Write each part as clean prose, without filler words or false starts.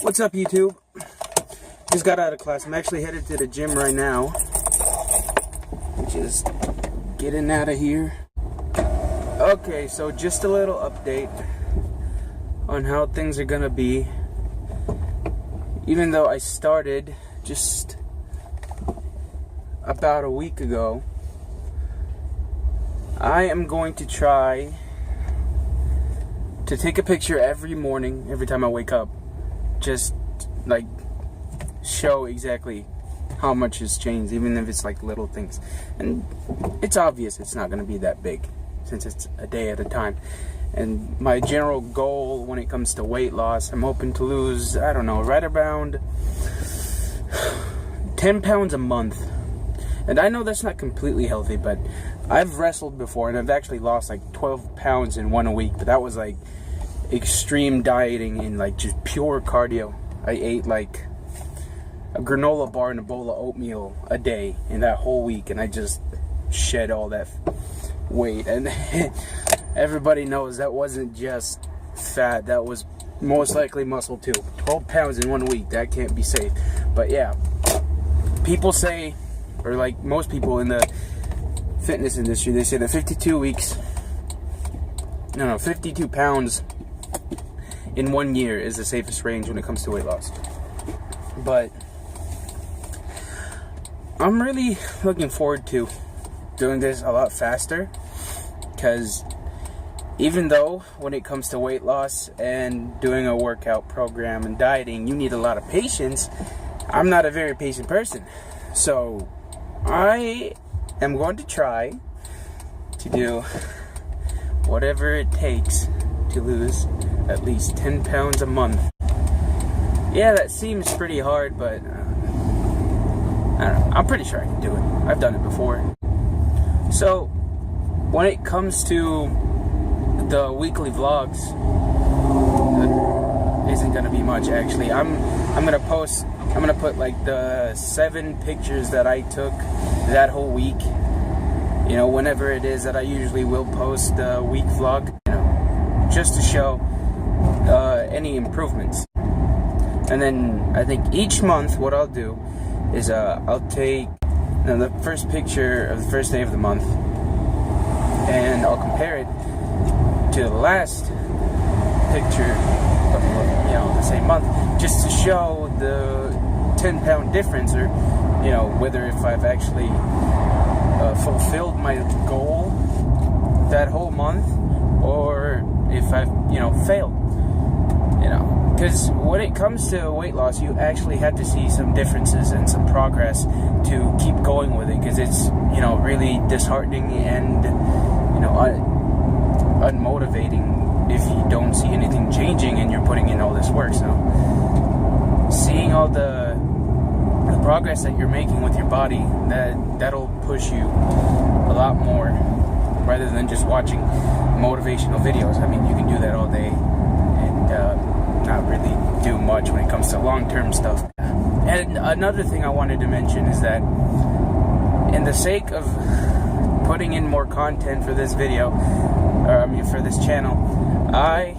What's up, YouTube? Just got out of class. I'm actually headed to the gym right now. Just getting out of here. Okay, so just a little update on how things are gonna be. Even though I started just about a week ago, I am going to try to take a picture every morning, every time I wake up. Just like show exactly how much has changed, even if it's like little things. And it's obvious it's not going to be that big since it's a day at a time. And my general goal when it comes to weight loss, I'm hoping to lose, I don't know, right around 10 pounds a month. And I know that's not completely healthy, but I've wrestled before and I've actually lost like 12 pounds in 1 week. But that was like extreme dieting and like just pure cardio. I ate like a granola bar and a bowl of oatmeal a day in that whole week, and I just shed all that weight. And everybody knows that wasn't just fat, that was most likely muscle too. 12 pounds in 1 week, that can't be safe. But yeah, people say, or like most people in the fitness industry, they say that 52 pounds in 1 year is the safest range when it comes to weight loss. But I'm really looking forward to doing this a lot faster, because even though when it comes to weight loss and doing a workout program and dieting, you need a lot of patience, I'm not a very patient person. So I am going to try to do whatever it takes to lose at least 10 pounds a month. Yeah, that seems pretty hard, but I don't know, I'm pretty sure I can do it. I've done it before. So when it comes to the weekly vlogs, that isn't gonna be much actually. I'm gonna put like the 7 pictures that I took that whole week, you know, whenever it is that I usually will post the week vlog, you know, just to show any improvements. And then I think each month what I'll do is I'll take the first picture of the first day of the month and I'll compare it to the last picture of, you know, the same month, just to show the 10-pound difference, or you know, whether if I've actually fulfilled my goal that whole month or if I've, you know, failed. You know, because when it comes to weight loss, you actually have to see some differences and some progress to keep going with it, because it's, you know, really disheartening and, you know, unmotivating if you don't see anything changing and you're putting in all this work. So seeing all the progress that you're making with your body, that'll push you a lot more, rather than just watching motivational videos. I mean, you can do that all day and not really do much when it comes to long-term stuff. And another thing I wanted to mention is that, in the sake of putting in more content for this video, or I mean for this channel, I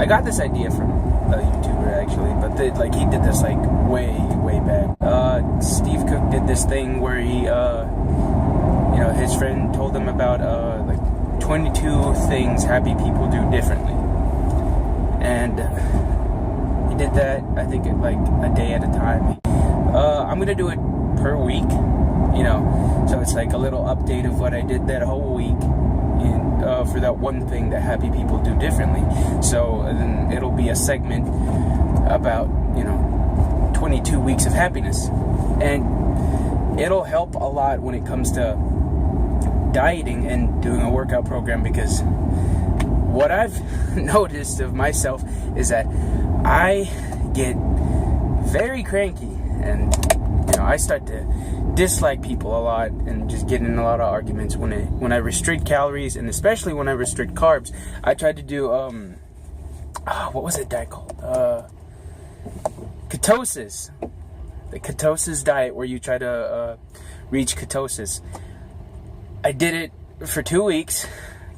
got this idea from a YouTuber actually, but he did this like way back. Steve Cook did this thing where he, you know, his friend told him about like 22 things happy people do differently. And he did that, I think, like a day at a time. I'm gonna do it per week, you know, so it's like a little update of what I did that whole week for that one thing that happy people do differently. So then it'll be a segment about, you know, 22 weeks of happiness. And it'll help a lot when it comes to dieting and doing a workout program, because what I've noticed of myself is that I get very cranky, and you know, I start to dislike people a lot and just get in a lot of arguments when I restrict calories, and especially when I restrict carbs. I tried to do what was that diet called? Ptosis. The Ptosis diet, where you try to reach ketosis. I did it for 2 weeks,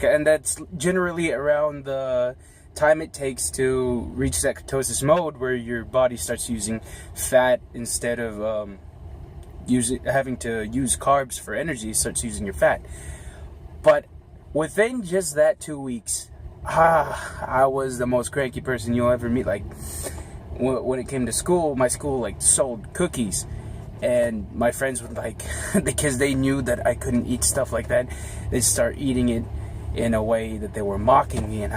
and that's generally around the time it takes to reach that ketosis mode where your body starts using fat instead of having to use carbs for energy. It starts using your fat. But within just that 2 weeks, I was the most cranky person you'll ever meet. Like, when it came to school, my school like sold cookies, and my friends would like, because they knew that I couldn't eat stuff like that, they'd start eating it in a way that they were mocking me, and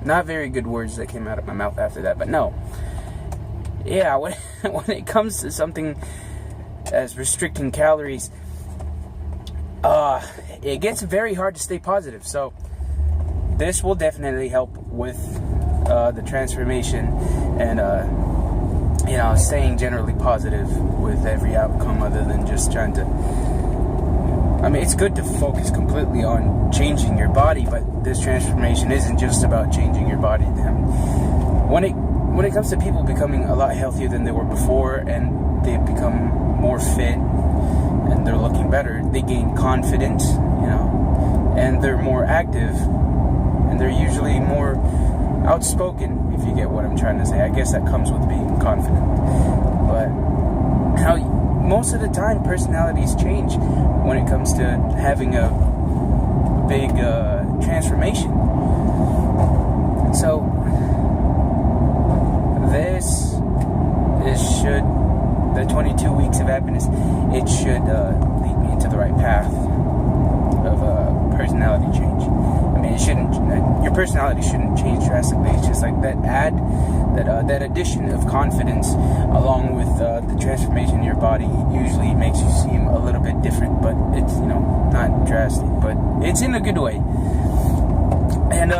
not very good words that came out of my mouth after that. But no, yeah, when it comes to something as restricting calories, it gets very hard to stay positive. So this will definitely help with the transformation and staying generally positive with every outcome, other than just trying to, I mean, it's good to focus completely on changing your body, but this transformation isn't just about changing your body. When it comes to people becoming a lot healthier than they were before, and they've become more fit and they're looking better, they gain confidence, and they're more active, and they're usually more outspoken, if you get what I'm trying to say. I guess that comes with being confident. But most of the time, personalities change when it comes to having a big transformation. So the 22 weeks of happiness, it should lead me into the right path of personality change. I mean, your personality shouldn't change drastically. It's just like that addition of confidence along with the transformation in your body usually makes you seem a little bit different, but it's, not drastic, but it's in a good way. And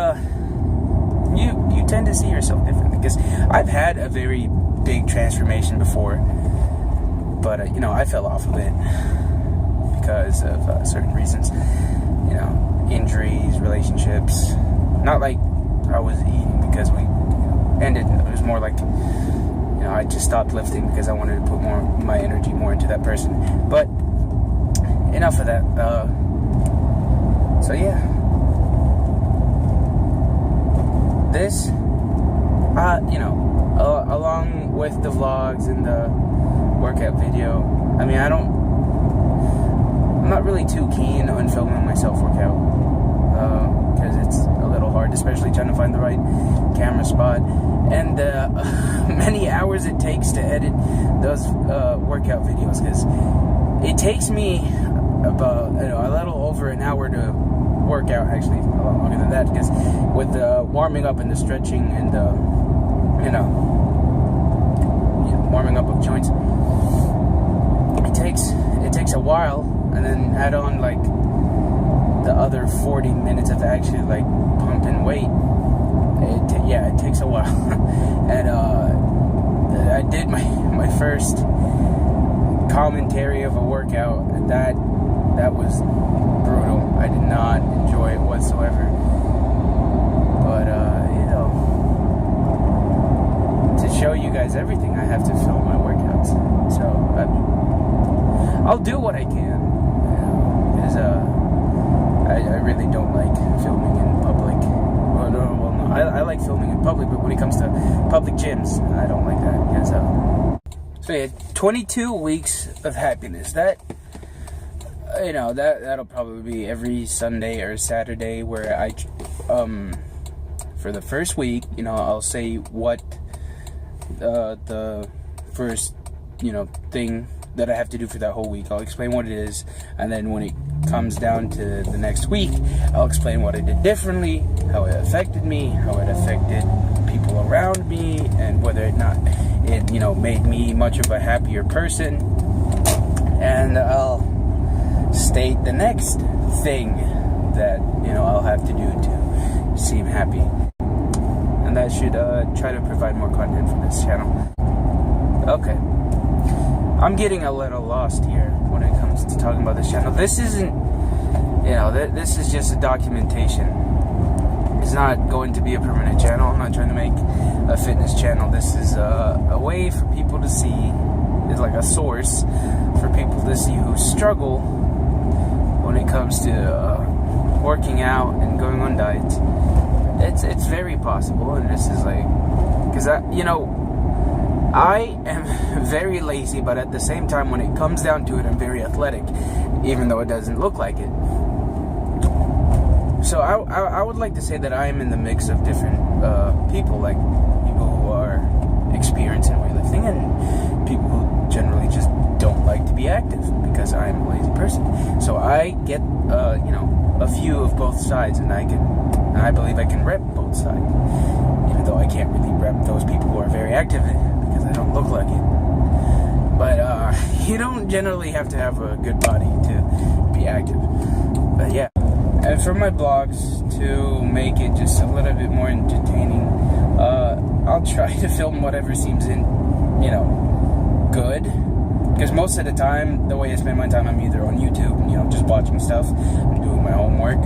you tend to see yourself differently, because I've had a very big transformation before, but I fell off of it because of certain reasons, injuries, relationships. Not like I was eating because we ended. It was more like, I just stopped lifting because I wanted to put my energy more into that person. But enough of that. So yeah, this, along with the vlogs and the workout video, I mean, I'm not really too keen on filming myself workout, because it's a little hard, especially trying to find the right camera spot, and many hours it takes to edit those workout videos, because it takes me about a little over an hour to work out, actually a lot longer than that, because with the warming up and the stretching and warming up of joints, it takes a while, and then add on like the other 40 minutes of actually like pumping weight. It takes a while. And I did my first commentary of a workout, and that was brutal. I did not enjoy it whatsoever. But to show you guys everything, I have to film my workouts. So I'll do what I can, because I really don't like filming in public. Well, no, I like filming in public, but when it comes to public gyms, I don't like that. So yeah, 22 weeks of happiness. That'll probably be every Sunday or Saturday, where I, for the first week, I'll say what the first, thing that I have to do for that whole week. I'll explain what it is, and then when it comes down to the next week, I'll explain what I did differently, how it affected me, how it affected people around me, and whether or not it, made me much of a happier person. And I'll state the next thing that, I'll have to do to seem happy. And that should try to provide more content for this channel. Okay. I'm getting a little lost here when it comes to talking about this channel. This isn't, this is just a documentation. It's not going to be a permanent channel. I'm not trying to make a fitness channel. This is a way for people to see, it's like a source for people to see who struggle when it comes to working out and going on diets. it's very possible, and this is like, because I am very lazy, but at the same time, when it comes down to it, I'm very athletic, even though it doesn't look like it. So I would like to say that I am in the mix of different people, like people who are experienced in weightlifting and people who generally just don't like to be active, because I am a lazy person. So I get a few of both sides, and I believe I can rep both sides, even though I can't really rep those people who are very active because I don't look like it. But you don't generally have to have a good body to be active. But yeah. And for my blogs, to make it just a little bit more entertaining, I'll try to film whatever seems good. Because most of the time, the way I spend my time, I'm either on YouTube, just watching stuff, I'm doing my homework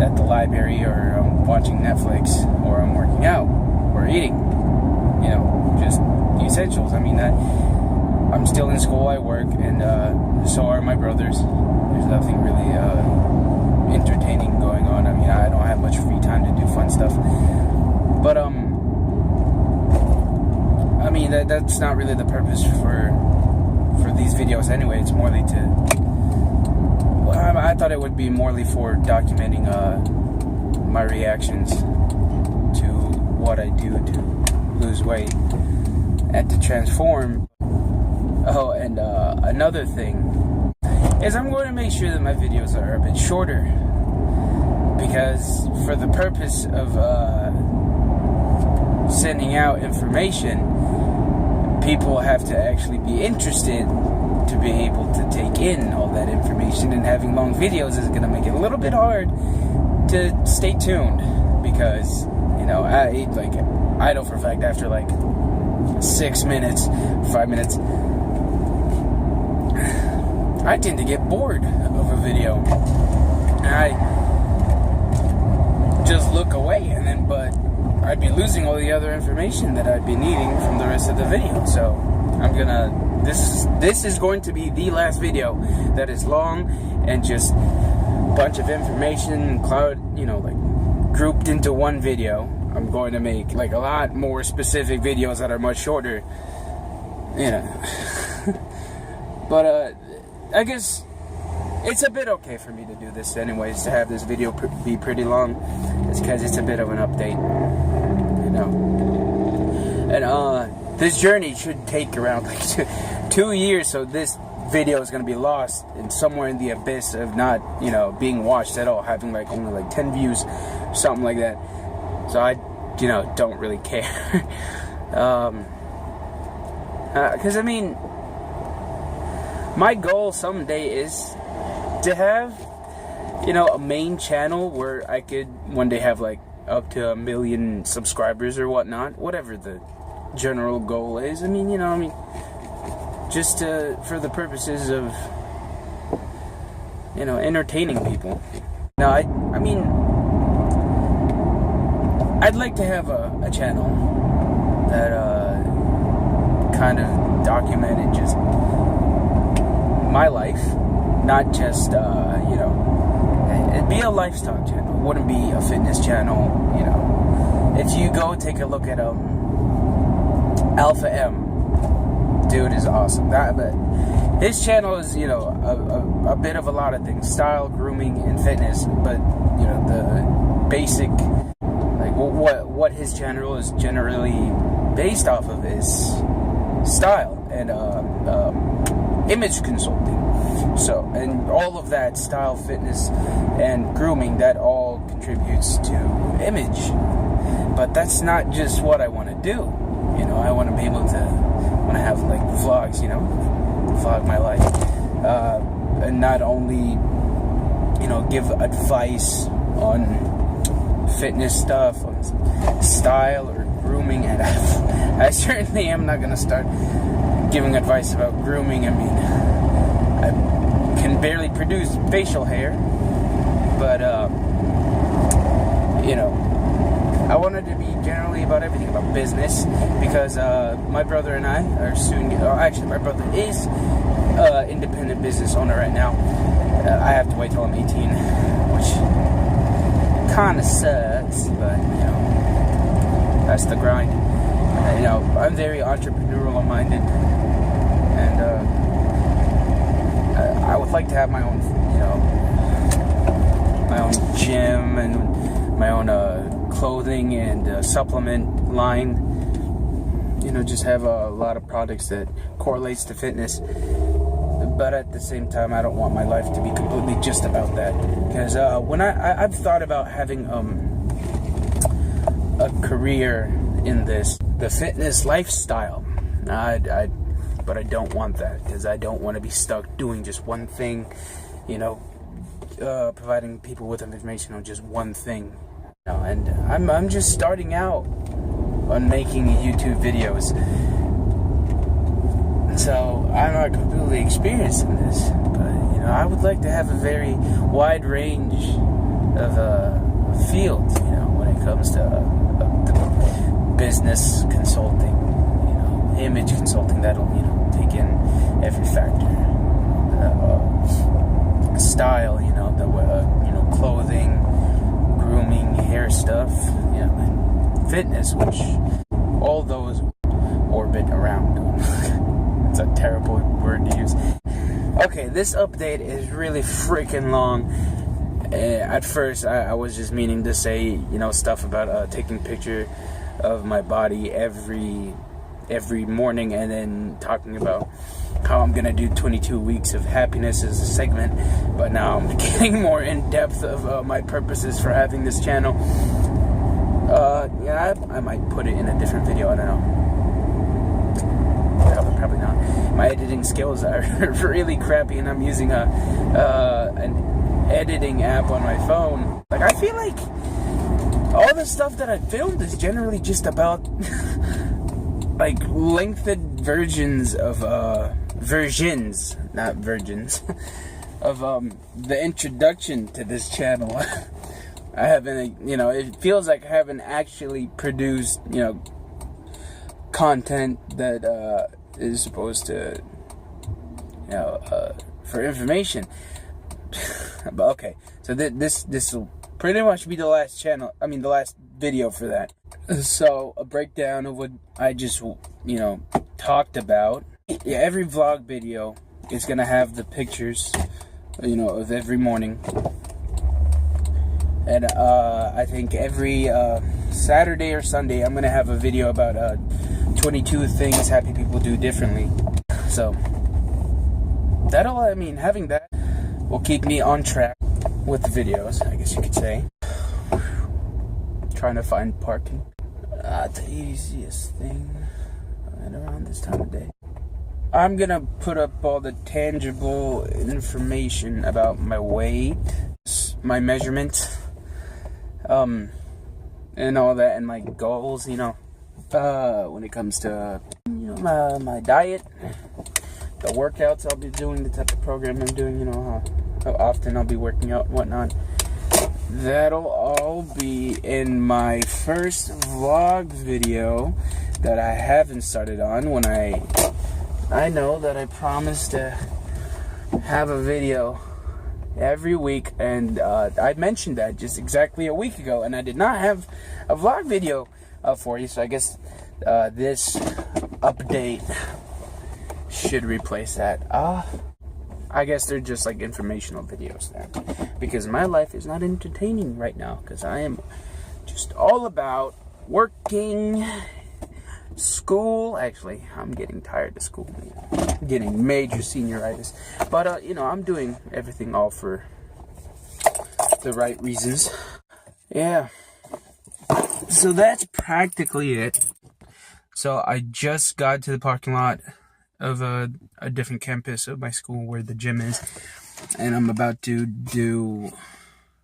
at the library, or I'm watching Netflix, or I'm working out, or eating. Just the essentials. I mean, I'm still in school, I work, and so are my brothers. There's nothing really entertaining going on. I mean, I don't have much free time to do fun stuff. But I mean, that's not really the purpose for these videos anyway. It's morely I thought it would be morely for documenting my reactions to what I do to lose weight and to transform. Oh, and another thing is I'm going to make sure that my videos are a bit shorter, because for the purpose of sending out information, people have to actually be interested to be able to take in all that information, and having long videos is going to make it a little bit hard to stay tuned, because I know for a fact after like 6 minutes, 5 minutes, I tend to get bored of a video, and I just look away, but I'd be losing all the other information that I'd be needing from the rest of the video. So this is going to be the last video that is long and just a bunch of information grouped into one video. I'm going to make like a lot more specific videos that are much shorter, but I guess it's a bit okay for me to do this anyways, to have this video be pretty long. It's because it's a bit of an update, and this journey should take around like 2 years, so this video is going to be lost in somewhere in the abyss of not being watched at all, having like only like 10 views, something like that. So I don't really care, because I mean, my goal someday is to have, a main channel where I could one day have like up to 1 million subscribers or whatnot, whatever the general goal is. Just for the purposes of, entertaining people. Now, I mean, I'd like to have a channel that kind of documented just my life, not just it'd be a lifestyle channel. It wouldn't be a fitness channel. If you go take a look at Alpha M, dude is awesome. But his channel is a bit of a lot of things: style, grooming, and fitness. But the basic, like what his channel is generally based off of is style and image consulting. So, and all of that style, fitness, and grooming, that all contributes to image. But that's not just what I want to do. I want to be able to, have like vlogs, vlog my life, and not only, give advice on fitness stuff, on style or grooming. And I certainly am not going to start giving advice about grooming. I mean, I can barely produce facial hair, but I wanted to be generally about everything, about business, because my brother and I are soon. Actually, my brother is independent business owner right now. I have to wait till I'm 18, which kind of sucks. sucks, but that's the grind. I'm very entrepreneurial minded, and I would like to have my own, my own gym and my own clothing and supplement line. Just have a lot of products that correlates to fitness. But at the same time, I don't want my life to be completely just about that. Because when I've thought about having a career in the fitness lifestyle, but I don't want that, because I don't want to be stuck doing just one thing. Providing people with information on just one thing. And I'm just starting out on making YouTube videos. So I'm not completely experienced in this, but I would like to have a very wide range of fields, when it comes to business consulting, image consulting. That'll take in every factor, style, the clothing, grooming, hair stuff, and fitness, which all those orbit around. It's a terrible word to use. Okay, this update is really freaking long. At first, I was just meaning to say, stuff about taking picture of my body every morning, and then talking about how I'm gonna do 22 weeks of happiness as a segment. But now I'm getting more in depth of my purposes for having this channel. I might put it in a different video. I don't know. Probably not. My editing skills are really crappy, and I'm using an editing app on my phone. I feel like all the stuff that I filmed is generally just about lengthened versions of versions, not virgins, of the introduction to this channel. I haven't, it feels like I haven't actually produced, content that is supposed to, for information. But okay, so this will pretty much be the last the last video for that. So a breakdown of what I just, talked about. Yeah, every vlog video is gonna have the pictures, of every morning. And I think every Saturday or Sunday, I'm gonna have a video about 22 things happy people do differently. So having that will keep me on track with the videos, I guess you could say. Trying to find parking. The easiest thing right around this time of day. I'm gonna put up all the tangible information about my weight, my measurements, and all that, and my goals, when it comes to, my diet, the workouts I'll be doing, the type of program I'm doing, how often I'll be working out and whatnot. That'll all be in my first vlog video that I haven't started on, when I know that I promised to have a video every week, and I mentioned that just exactly a week ago, and I did not have a vlog video for you, so I guess this update should replace that. I guess they're just informational videos then, because my life is not entertaining right now, because I am just all about working, school. Actually, I'm getting tired of school. I'm getting major senioritis, but I'm doing everything all for the right reasons. Yeah, so that's practically it. So I just got to the parking lot of a different campus of my school where the gym is, and I'm about to do,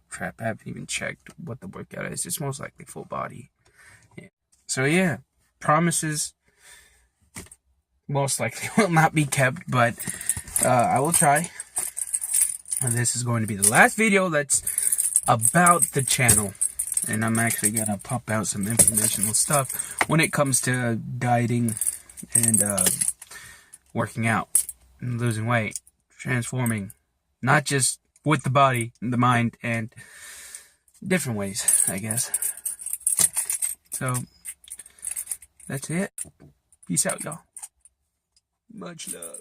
crap, I haven't even checked what the workout is. It's most likely full body. Yeah. So yeah, promises most likely will not be kept, but I will try. And this is going to be the last video that's about the channel, and I'm actually gonna pump out some informational stuff when it comes to dieting and working out and losing weight, transforming, not just with the body, the mind, and different ways, I guess. So, that's it. Peace out, y'all. Much love.